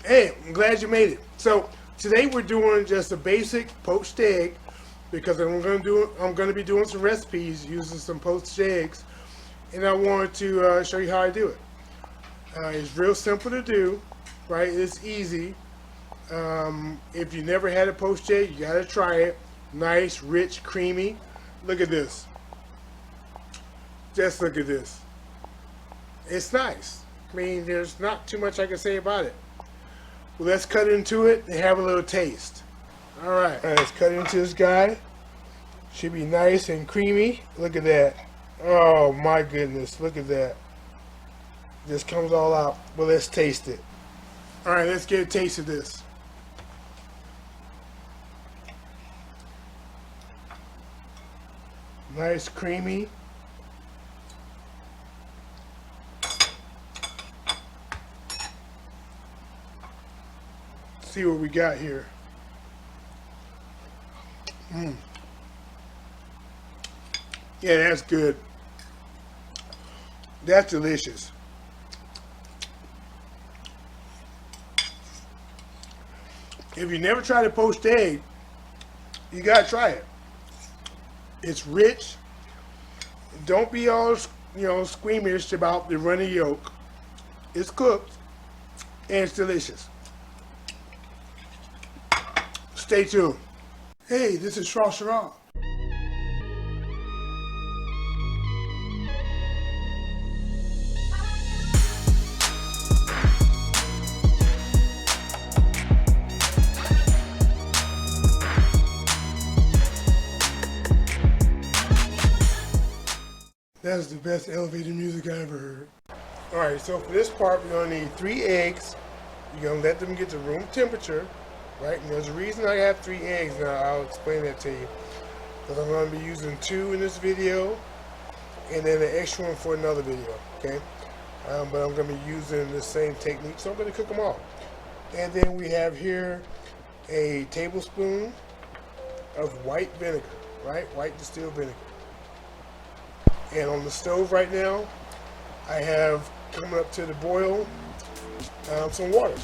Hey, I'm glad you made it. So today we're doing just a basic poached egg because I'm gonna be doing some recipes using some poached eggs, and I wanted to show you how I do it. It's real simple to do, right? It's easy. If you never had a poached egg, you gotta try it. Nice, rich, creamy. Look at this. Just look at this. It's nice. I mean, there's not too much I can say about it. Well, let's cut into it and have a little taste. All right, let's cut into this guy. Should be nice and creamy. Look at that. Oh my goodness, look at that. This comes all out. Well, let's taste it. All right, let's get a taste of this. Nice, creamy. See what we got here. Yeah, that's good. That's delicious. If you never tried a poached egg, you gotta try it. It's rich. Don't be all squeamish about the runny yolk. It's cooked and it's delicious. Stay tuned. Hey, this is Shrashira. That's the best elevator music I ever heard. Alright, so for this part, we're going to need 3 eggs. You're going to let them get to room temperature, right? And there's a reason I have 3 eggs, now I'll explain that to you. Because I'm going to be using 2 in this video, and then an extra one for another video, okay? But I'm going to be using the same technique, so I'm going to cook them all. And then we have here a tablespoon of white vinegar, right? White distilled vinegar. And on the stove right now, I have coming up to the boil some water.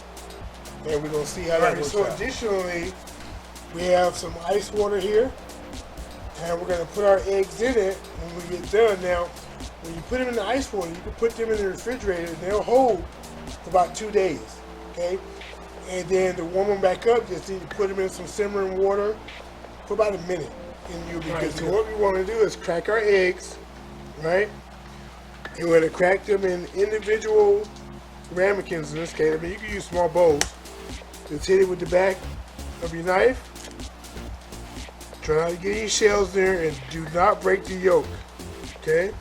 And we're going to see how that works out. So additionally, we have some ice water here. And we're going to put our eggs in it when we get done. Now, when you put them in the ice water, you can put them in the refrigerator and they'll hold for about 2 days. Okay? And then to warm them back up, just need to put them in some simmering water for about a minute. And you'll be good. So what we want to do is crack our eggs. Right? And we're going to crack them in individual ramekins in this case. I mean, you can use small bowls. Just hit it with the back of your knife. Try not to get any shells there and do not break the yolk. Okay?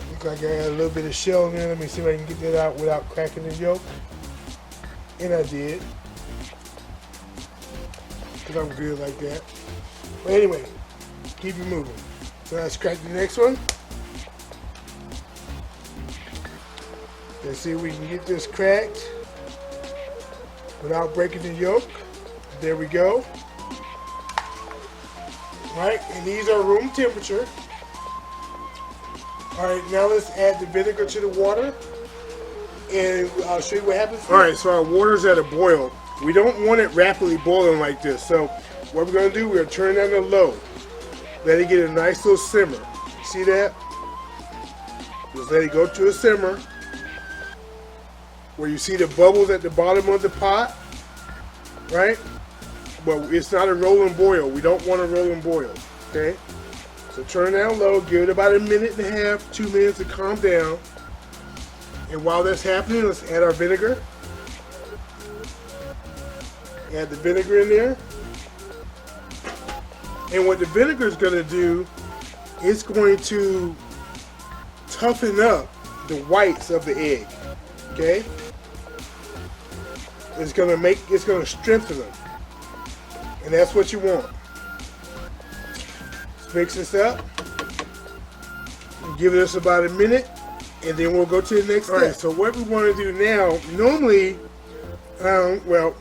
Looks like I got a little bit of shell in there. Let me see if I can get that out without cracking the yolk. And I did. Because I'm good like that. But anyway, keep it moving. So let's crack the next one. Let's see if we can get this cracked without breaking the yolk. There we go. Alright, and these are room temperature. Alright, now let's add the vinegar to the water. And I'll show you what happens. Alright, so our water's at a boil. We don't want it rapidly boiling like this. So what we're going to do, we're going to turn it down to low. Let it get a nice little simmer. See that? Just let it go to a simmer. Where you see the bubbles at the bottom of the pot. Right? But it's not a rolling boil. We don't want a rolling boil. Okay? So turn it down low. Give it about 1.5 minutes, 2 minutes to calm down. And while that's happening, let's add our vinegar. Add the vinegar in there. And what the vinegar is going to do, it's going to toughen up the whites of the egg. Okay? It's going to strengthen them. And that's what you want. Let's mix this up. Give this about 1 minute. And then we'll go to the next step. Alright, so what we want to do now, normally,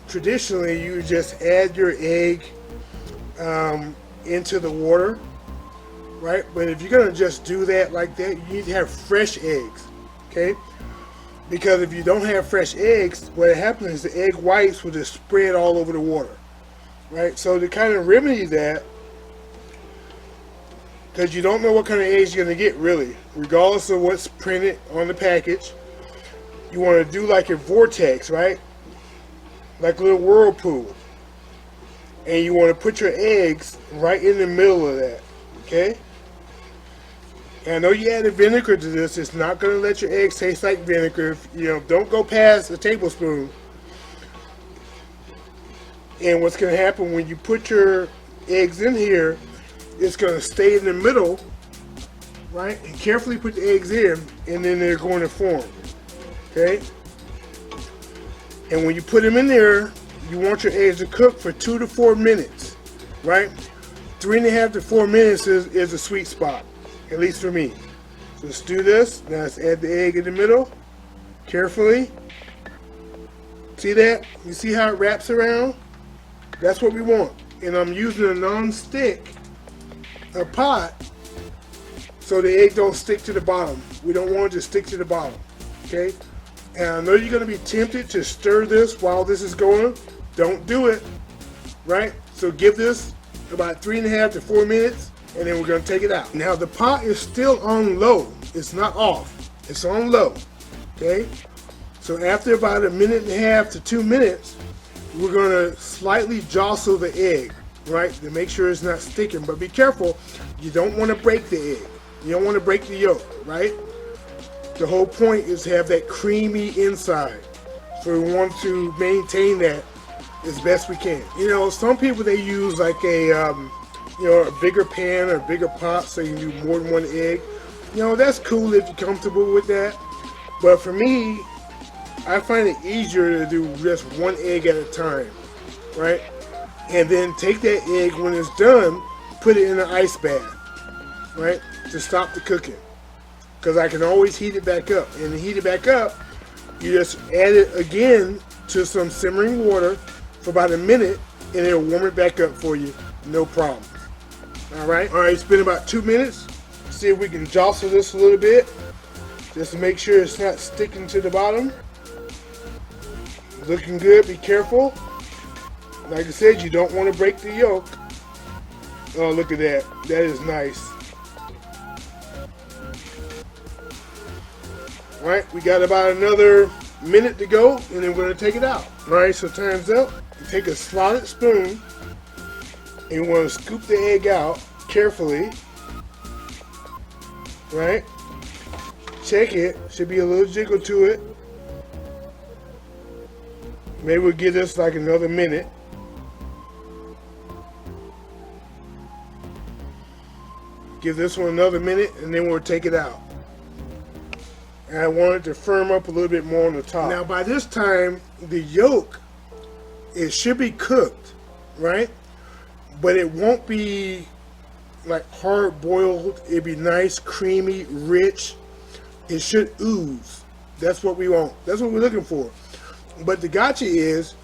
traditionally you just add your egg into the water, right? But if you're gonna just do that like that, you need to have fresh eggs, Okay? Because if you don't have fresh eggs, what happens is the egg whites will just spread all over the water. Right? So to kind of remedy that, because you don't know what kind of eggs you're going to get really, regardless of what's printed on the package, you want to do like a vortex, right? Like a little whirlpool. And you want to put your eggs right in the middle of that, okay? And I know you added vinegar to this. It's not going to let your eggs taste like vinegar. Don't go past a tablespoon. And what's going to happen when you put your eggs in here, it's going to stay in the middle, right? And carefully put the eggs in, and then they're going to form, okay? And when you put them in there, you want your eggs to cook for 2 to 4 minutes, right? 3.5 to 4 minutes is a sweet spot, at least for me. So let's do this. Now let's add the egg in the middle, carefully. See that? You see how it wraps around? That's what we want. And I'm using a non-stick pot so the egg don't stick to the bottom. We don't want it to stick to the bottom, okay? And I know you're going to be tempted to stir this while this is going. Don't do it, right? So give this about 3.5 to 4 minutes, and then we're going to take it out. Now the pot is still on low. It's not off. It's on low, okay? So after about 1.5 to 2 minutes, we're going to slightly jostle the egg, right, to make sure it's not sticking. But be careful, you don't want to break the egg. You don't want to break the yolk, right? The whole point is to have that creamy inside. So we want to maintain that as best we can. Some people, they use like a bigger pan or bigger pot so you can do more than one egg. That's cool if you're comfortable with that. But for me, I find it easier to do just one egg at a time, right? And then take that egg when it's done, put it in an ice bath, right? To stop the cooking. Because I can always heat it back up. And to heat it back up, you just add it again to some simmering water for about a minute, and it'll warm it back up for you, no problem. Alright, it's been about 2 minutes. See if we can jostle this a little bit, just to make sure it's not sticking to the bottom. Looking good, be careful. Like I said, you don't want to break the yolk. Oh, look at that. That is nice. Right, we got about another minute to go, and then we're going to take it out. Alright, so time's up. You take a slotted spoon, and you want to scoop the egg out carefully. Right? Check it. Should be a little jiggle to it. Maybe we'll give this like another minute. Give this one another minute, and then we'll take it out. And I want it to firm up a little bit more on the top. Now by this time, the yolk, it should be cooked, right? But it won't be like hard boiled. It'd be nice, creamy, rich. It should ooze. That's what we want. That's what we're looking for. But the gotcha is,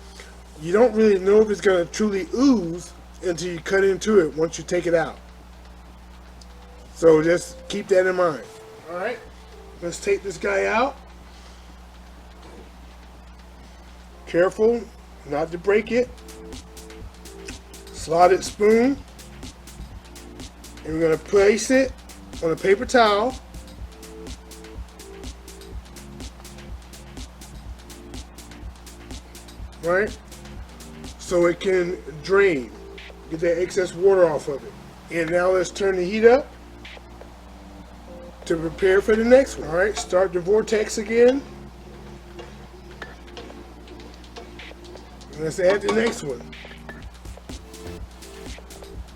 you don't really know if it's going to truly ooze until you cut into it once you take it out. So just keep that in mind. Alright, let's take this guy out. Careful not to break it. Slotted spoon. And we're going to place it on a paper towel. Right? So it can drain. Get that excess water off of it. And now let's turn the heat up to prepare for the next one. Alright, start the vortex again. And let's add the next one.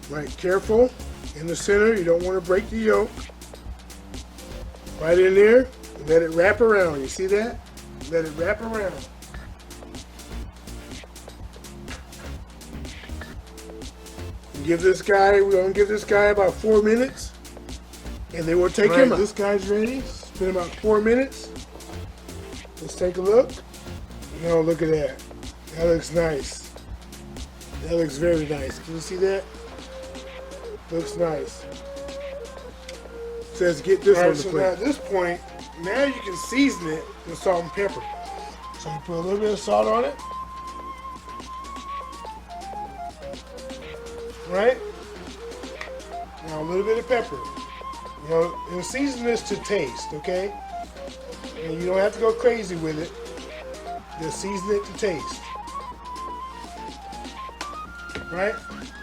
Right, careful. In the center, you don't want to break the yolk. Right in there. Let it wrap around. You see that? Let it wrap around. We're gonna give this guy about 4 minutes, and then we'll take him out. This guy's ready. It's been about 4 minutes. Let's take a look. No, look at that. That looks nice. That looks very nice. Can you see that? Looks nice. Says get this on the plate. Now at this point, Now you can season it with salt and pepper. So you put a little bit of salt on it. Right? Now a little bit of pepper. You know, and season this to taste, okay? And you don't have to go crazy with it. Just season it to taste. Right?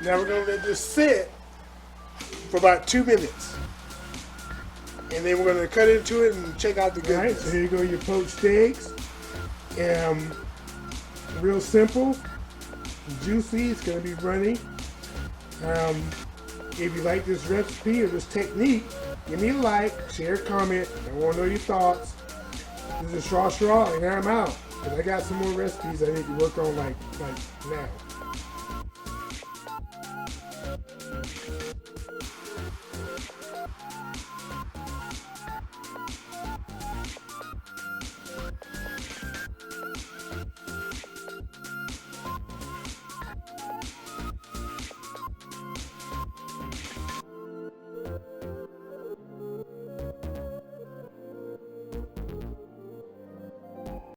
Now we're going to let this sit for about 2 minutes. And then we're going to cut into it and check out the goodness. All right, so here you go, your poached eggs. Real simple, juicy, it's going to be runny. If you like this recipe or this technique, give me a like, share, comment. I want to know your thoughts. This is Shrashira, and I'm out. Because I got some more recipes I need to work on like now.